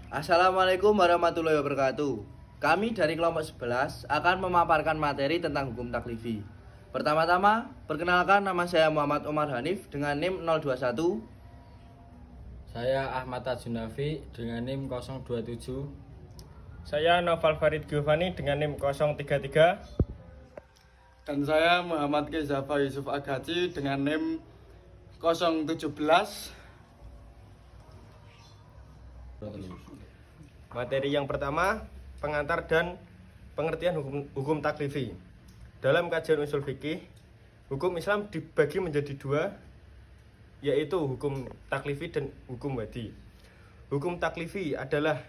Assalamualaikum warahmatullahi wabarakatuh. Kami dari kelompok 11 akan memaparkan materi tentang hukum taklifi. Pertama-tama, perkenalkan nama saya Muhammad Omar Hanif dengan NIM 021. Saya Ahmad Tajunafi dengan NIM 027. Saya Noval Farid Giovanni dengan NIM 033. Dan saya Muhammad Kezafa Yusuf Agaci dengan NIM 017. Materi yang pertama, pengantar dan pengertian hukum taklifi. Dalam kajian usul fikih, hukum Islam dibagi menjadi dua, yaitu hukum taklifi dan hukum wadi. Hukum taklifi adalah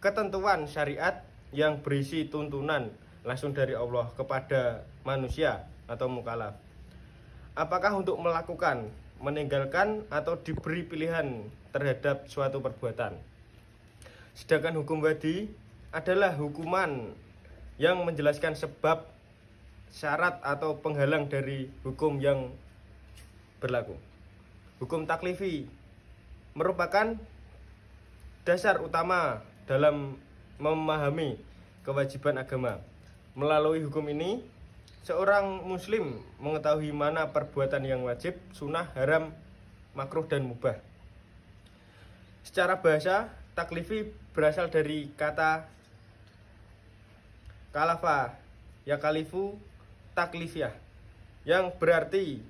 ketentuan syariat yang berisi tuntunan langsung dari Allah kepada manusia atau mukallaf. Apakah untuk melakukan, meninggalkan, atau diberi pilihan terhadap suatu perbuatan. Sedangkan hukum wadi adalah hukuman yang menjelaskan sebab, syarat, atau penghalang dari hukum yang berlaku. Hukum taklifi merupakan dasar utama dalam memahami kewajiban agama. Melalui hukum ini, seorang muslim mengetahui mana perbuatan yang wajib, sunnah, haram, makruh, dan mubah. Secara bahasa, taklifi berasal dari kata kalafa, yakalifu, taklifiyah, yang berarti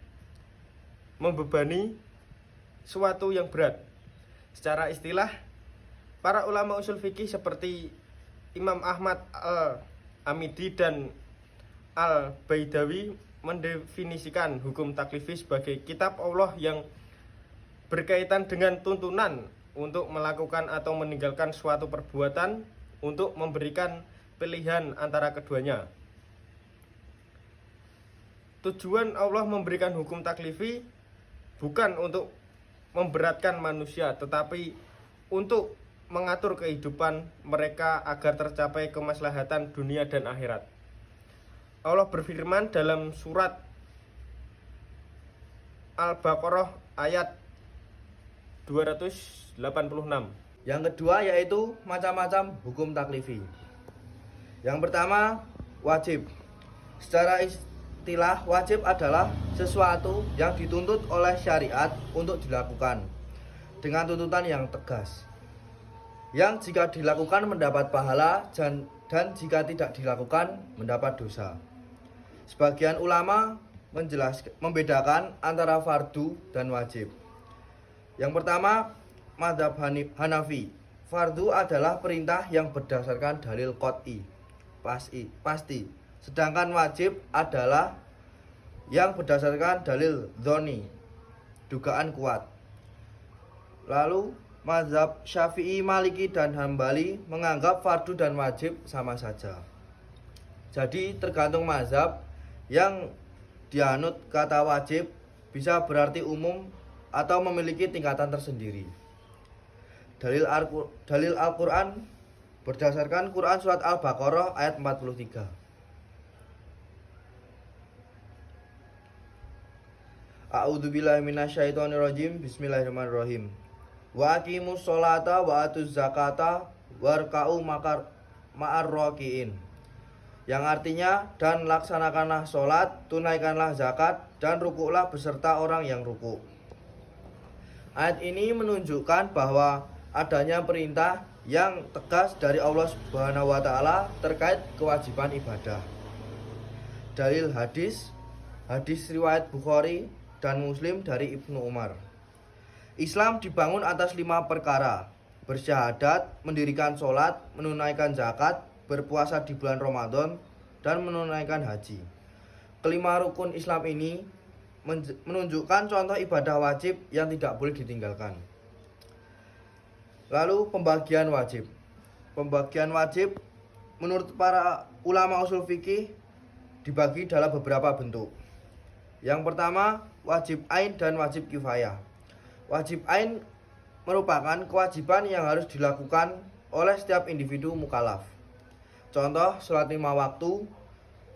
membebani suatu yang berat. Secara istilah, para ulama usul fikih seperti Imam Ahmad Al-Amidi dan Al-Baidawi mendefinisikan hukum taklifi sebagai kitab Allah yang berkaitan dengan tuntunan untuk melakukan atau meninggalkan suatu perbuatan untuk memberikan pilihan antara keduanya. Tujuan Allah memberikan hukum taklifi bukan untuk memberatkan manusia, tetapi untuk mengatur kehidupan mereka agar tercapai kemaslahatan dunia dan akhirat. Allah berfirman dalam surat Al-Baqarah ayat 286. Yang kedua yaitu macam-macam hukum taklifi. Yang pertama, wajib. Secara istilah, wajib adalah sesuatu yang dituntut oleh syariat untuk dilakukan dengan tuntutan yang tegas, yang jika dilakukan mendapat pahala dan jika tidak dilakukan mendapat dosa. Sebagian ulama membedakan antara fardu dan wajib. Yang pertama, mazhab Hanafi. Fardu adalah perintah yang berdasarkan dalil qot'i, pasti. Sedangkan wajib adalah yang berdasarkan dalil dzoni, dugaan kuat. Lalu mazhab Syafi'i, Maliki, dan Hambali menganggap fardu dan wajib sama saja. Jadi tergantung mazhab. Yang dianut kata wajib bisa berarti umum atau memiliki tingkatan tersendiri. Dalil Al-Quran berdasarkan Quran surat Al-Baqarah ayat 43. A'udzubillahi minasyaitonirrajim. Bismillahirrahmanirrahim. Wa aqimus sholata wa atuz zakata warka'u ma'ar raki'in. Yang artinya, dan laksanakanlah sholat, tunaikanlah zakat, dan rukuklah beserta orang yang rukuk. Ayat ini menunjukkan bahwa adanya perintah yang tegas dari Allah Subhanahu wa Ta'ala terkait kewajiban ibadah. Dalil hadis riwayat Bukhari dan Muslim dari Ibnu Umar. Islam dibangun atas 5 perkara: bersyahadat, mendirikan sholat, menunaikan zakat, berpuasa di bulan Ramadan, dan menunaikan haji. Kelima rukun Islam ini menunjukkan contoh ibadah wajib yang tidak boleh ditinggalkan. Lalu pembagian wajib. Pembagian wajib menurut para ulama usul fikih dibagi dalam beberapa bentuk. Yang pertama, wajib ain dan wajib kifayah. Wajib ain merupakan kewajiban yang harus dilakukan oleh setiap individu mukallaf. Contoh, sholat 5 waktu,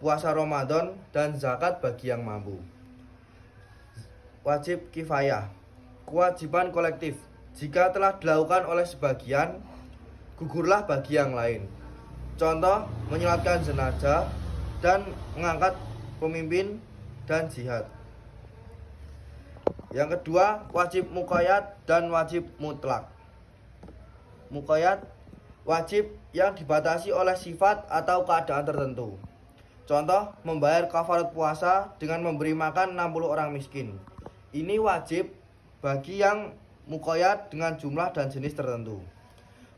puasa Ramadan, dan zakat bagi yang mampu. Wajib kifayah, kewajiban kolektif. Jika telah dilakukan oleh sebagian, gugurlah bagi yang lain. Contoh, menyolatkan jenazah dan mengangkat pemimpin dan jihad. Yang kedua, wajib muqayyad dan wajib mutlak. Muqayyad wajib yang dibatasi oleh sifat atau keadaan tertentu. Contoh, membayar kafarat puasa dengan memberi makan 60 orang miskin. Ini wajib bagi yang muqayyad dengan jumlah dan jenis tertentu.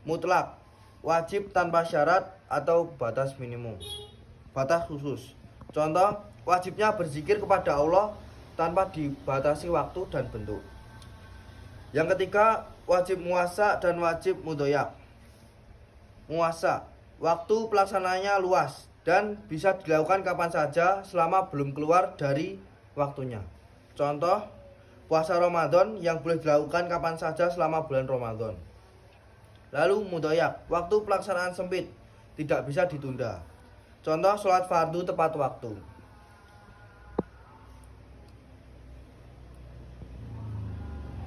Mutlak, wajib tanpa syarat atau batas minimum, batas khusus. Contoh, wajibnya berzikir kepada Allah tanpa dibatasi waktu dan bentuk. Yang ketiga, wajib muasa dan wajib mudoyak. Muasa, waktu pelaksananya luas dan bisa dilakukan kapan saja selama belum keluar dari waktunya. Contoh, puasa Ramadan yang boleh dilakukan kapan saja selama bulan Ramadan. Lalu mudoyak, waktu pelaksanaan sempit, tidak bisa ditunda. Contoh, sholat fardu tepat waktu.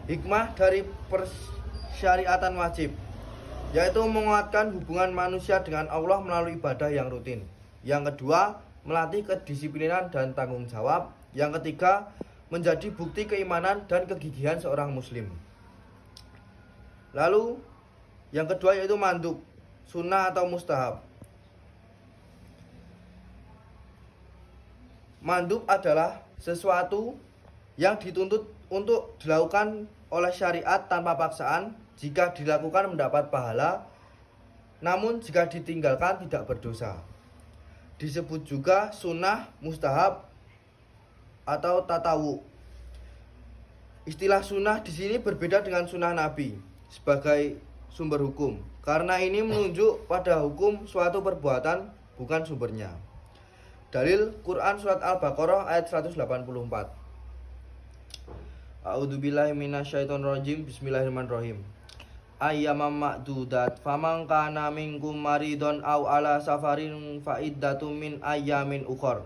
Hikmah dari persyariatan wajib, yaitu menguatkan hubungan manusia dengan Allah melalui ibadah yang rutin. Yang kedua, melatih kedisiplinan dan tanggung jawab. Yang ketiga, menjadi bukti keimanan dan kegigihan seorang muslim. Lalu yang kedua yaitu mandub, sunnah atau mustahab. Mandub adalah sesuatu yang dituntut untuk dilakukan oleh syariat tanpa paksaan. Jika dilakukan mendapat pahala, namun jika ditinggalkan tidak berdosa. Disebut juga sunnah, mustahab, atau tatawu. Istilah sunnah di sini berbeda dengan sunnah Nabi sebagai sumber hukum, karena ini menunjuk pada hukum suatu perbuatan, bukan sumbernya. Dalil Quran surat Al-Baqarah ayat 184. A'udzubillahi minasyaitonirrajim. Bismillahirrahmanirrahim. Ayyamam ma'dudat faman kana minkum maridon aw ala safarin fa iddatum min ayyamin ukhra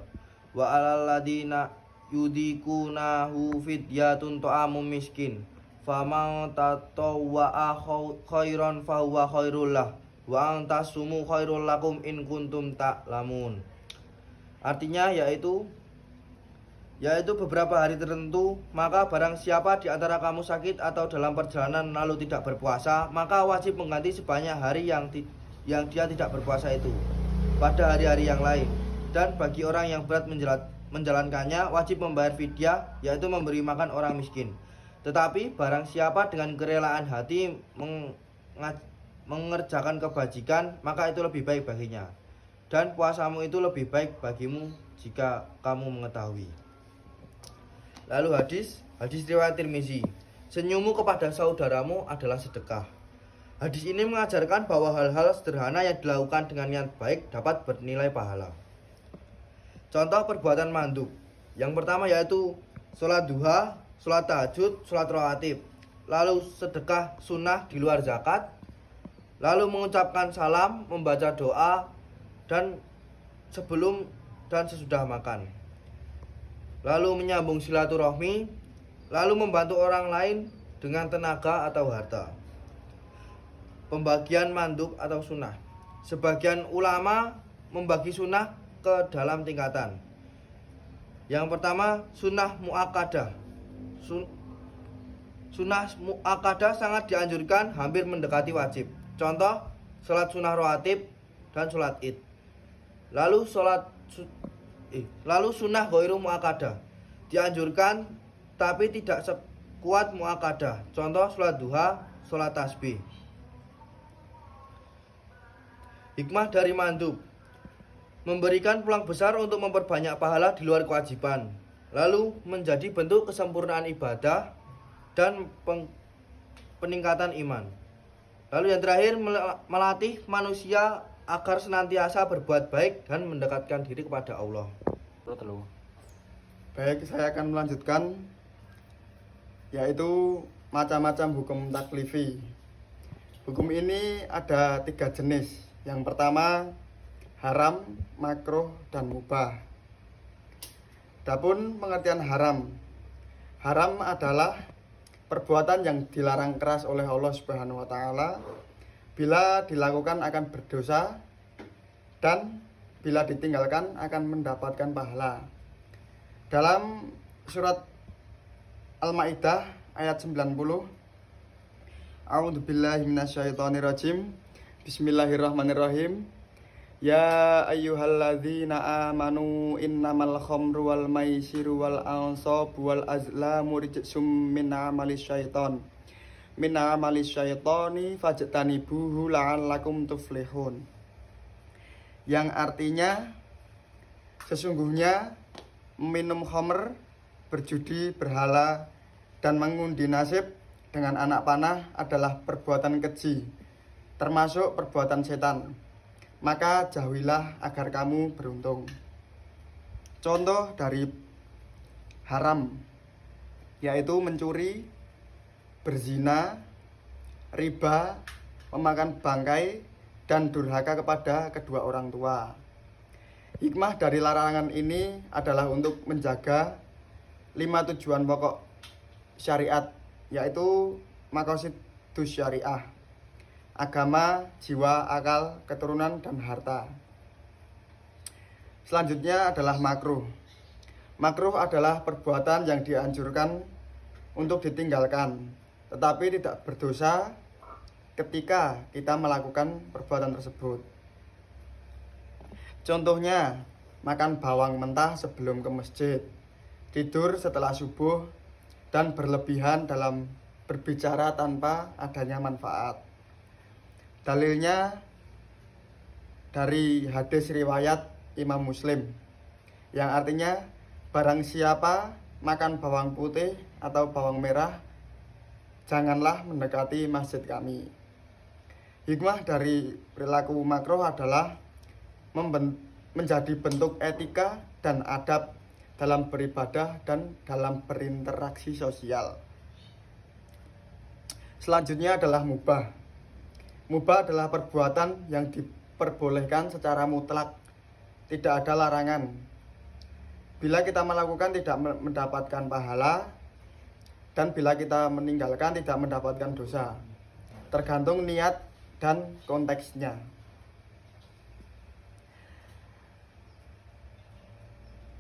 wa 'alal ladina yudikunahu fidyatun ta'amum miskin faman tatawwa'a khairan fahuwa khairul lah wa an tasumu khairul lakum in kuntum ta'lamun. Artinya yaitu beberapa hari tertentu, maka barang siapa di antara kamu sakit atau dalam perjalanan lalu tidak berpuasa, maka wajib mengganti sebanyak hari yang dia tidak berpuasa itu pada hari-hari yang lain. Dan bagi orang yang berat menjalankannya, wajib membayar fidyah, yaitu memberi makan orang miskin. Tetapi barang siapa dengan kerelaan hati mengerjakan kebajikan, maka itu lebih baik baginya. Dan puasamu itu lebih baik bagimu jika kamu mengetahui. Lalu hadis riwayat Tirmizi. Senyummu kepada saudaramu adalah sedekah. Hadis ini mengajarkan bahwa hal-hal sederhana yang dilakukan dengan niat baik dapat bernilai pahala. Contoh perbuatan mandub. Yang pertama yaitu sholat duha, sholat tahajud, sholat rawatib. Lalu sedekah sunnah di luar zakat. Lalu mengucapkan salam, membaca doa, dan sebelum dan sesudah makan. Lalu menyambung silaturahmi, lalu membantu orang lain dengan tenaga atau harta. Pembagian mandub atau sunnah. Sebagian ulama membagi sunnah ke dalam tingkatan. Yang pertama, sunnah muakkadah. Sunnah muakkadah sangat dianjurkan, hampir mendekati wajib. Contoh, sholat sunnah rawatib dan sholat id. Lalu sunnah ghairu muakkadah dianjurkan tapi tidak sekuat muakkadah. Contoh sholat duha, sholat tasbih. Hikmah dari mandub. Memberikan peluang besar untuk memperbanyak pahala di luar kewajiban. Lalu menjadi bentuk kesempurnaan ibadah dan peningkatan iman. Lalu yang terakhir, melatih manusia agar senantiasa berbuat baik dan mendekatkan diri kepada Allah. Baik, saya akan melanjutkan, yaitu macam-macam hukum taklifi. Hukum ini ada 3 jenis. Yang pertama, haram, makruh, dan mubah. Adapun pengertian haram. Haram adalah perbuatan yang dilarang keras oleh Allah Subhanahu wa taala, Bila dilakukan akan berdosa, dan bila ditinggalkan akan mendapatkan pahala. Dalam surat Al-Maidah ayat 90, A'udzubillahi minasyaitonirrajim. Bismillahirrahmanirrahim. Ya ayyuhalladzina amanu innamal khamru wal maisiru wal ansabu wal azlamu rijsum min amalis syaitani fajtanibuhu la'allakum tuflihun. Yang artinya sesungguhnya minum khamr, berjudi, berhala, dan mengundi nasib dengan anak panah adalah perbuatan keji, termasuk perbuatan setan. Maka jauhilah agar kamu beruntung. Contoh dari haram yaitu mencuri, berzina, riba, memakan bangkai, dan durhaka kepada kedua orang tua. Hikmah dari larangan ini adalah untuk menjaga 5 tujuan pokok syariat, yaitu maqasidus syariah: agama, jiwa, akal, keturunan, dan harta. Selanjutnya adalah makruh. Makruh adalah perbuatan yang dianjurkan untuk ditinggalkan, tetapi tidak berdosa ketika kita melakukan perbuatan tersebut. Contohnya, makan bawang mentah sebelum ke masjid, tidur setelah subuh, dan berlebihan dalam berbicara tanpa adanya manfaat. Dalilnya dari hadis riwayat Imam Muslim yang artinya barang siapa makan bawang putih atau bawang merah, janganlah mendekati masjid kami. Hikmah dari perilaku makruh adalah menjadi bentuk etika dan adab dalam beribadah dan dalam berinteraksi sosial. Selanjutnya adalah mubah. Mubah adalah perbuatan yang diperbolehkan secara mutlak, tidak ada larangan. Bila kita melakukan tidak mendapatkan pahala, dan bila kita meninggalkan tidak mendapatkan dosa, tergantung niat dan konteksnya.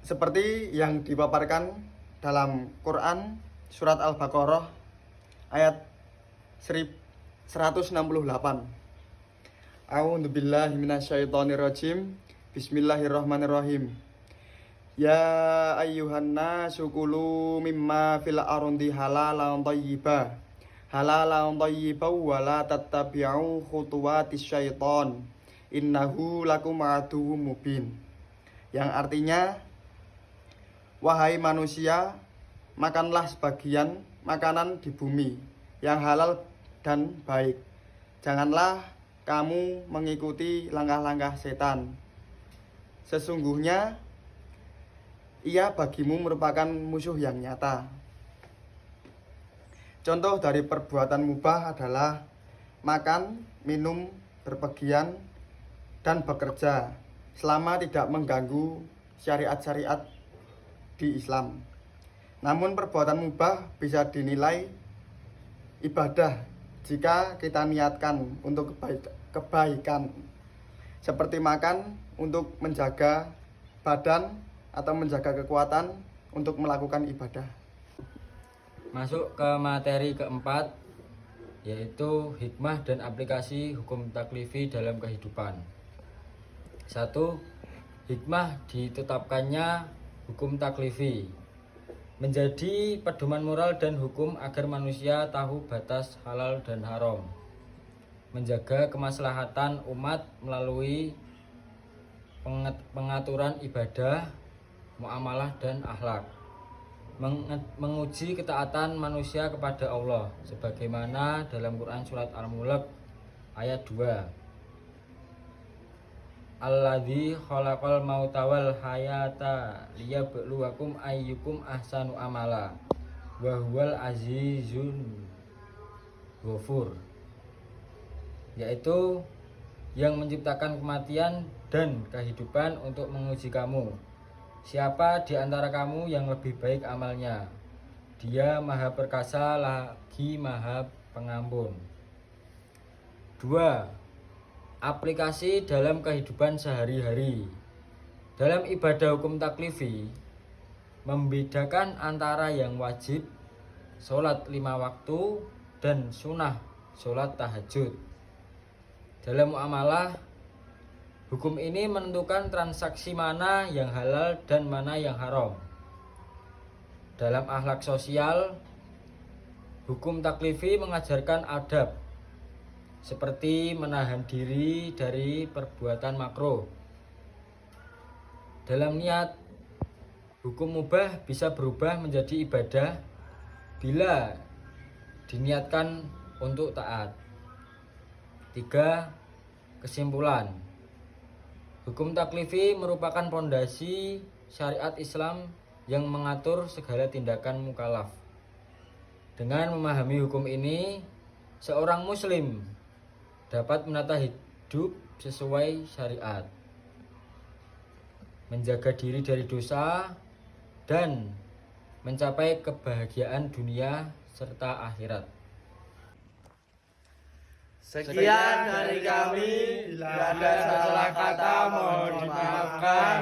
Seperti yang dipaparkan dalam Quran surat Al-Baqarah ayat 168. A'udzubillahi minasyaitonirrajim. Bismillahirrahmanirrahim. Ya ayyuhan nasu kulu mimma fil ardi halalan thayyiba wa la tattabi'u khutuwatis syaiton innahu lakum aduwwum mubin. Yang artinya, wahai manusia, makanlah sebagian makanan di bumi yang halal dan baik. Janganlah kamu mengikuti langkah-langkah setan. Sesungguhnya ia bagimu merupakan musuh yang nyata. Contoh dari perbuatan mubah adalah makan, minum, berpergian, dan bekerja selama tidak mengganggu syariat-syariat di Islam. Namun perbuatan mubah bisa dinilai ibadah jika kita niatkan untuk kebaikan, seperti makan untuk menjaga badan atau menjaga kekuatan untuk melakukan ibadah. Masuk ke materi keempat, yaitu hikmah dan aplikasi hukum taklifi dalam kehidupan. 1. Hikmah ditetapkannya hukum taklifi menjadi pedoman moral dan hukum agar manusia tahu batas halal dan haram, menjaga kemaslahatan umat melalui pengaturan ibadah, muamalah, dan akhlak, menguji ketaatan manusia kepada Allah sebagaimana dalam Quran surat Al-Mulk ayat 2. Alladzi khalaqal mauta wal hayata liyabluwakum ayyukum ahsanu amala wa huwal azizun ghafur, yaitu yang menciptakan kematian dan kehidupan untuk menguji kamu, siapa di antara kamu yang lebih baik amalnya. Dia maha perkasa lagi maha pengampun. 2. Aplikasi dalam kehidupan sehari-hari. Dalam ibadah hukum taklifi, membedakan antara yang wajib, sholat 5 waktu, dan sunnah, sholat tahajud. Dalam muamalah, hukum ini menentukan transaksi mana yang halal dan mana yang haram. Dalam akhlak sosial, hukum taklifi mengajarkan adab, seperti menahan diri dari perbuatan makruh. Dalam niat, hukum mubah bisa berubah menjadi ibadah bila diniatkan untuk taat. 3. Kesimpulan, hukum taklifi merupakan pondasi syariat Islam yang mengatur segala tindakan mukallaf. Dengan memahami hukum ini, seorang muslim dapat menata hidup sesuai syariat, menjaga diri dari dosa, dan mencapai kebahagiaan dunia serta akhirat. Sekian dari kami, bila ada salah kata mohon dimaafkan.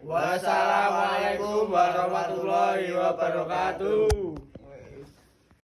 Wassalamualaikum warahmatullahi wabarakatuh.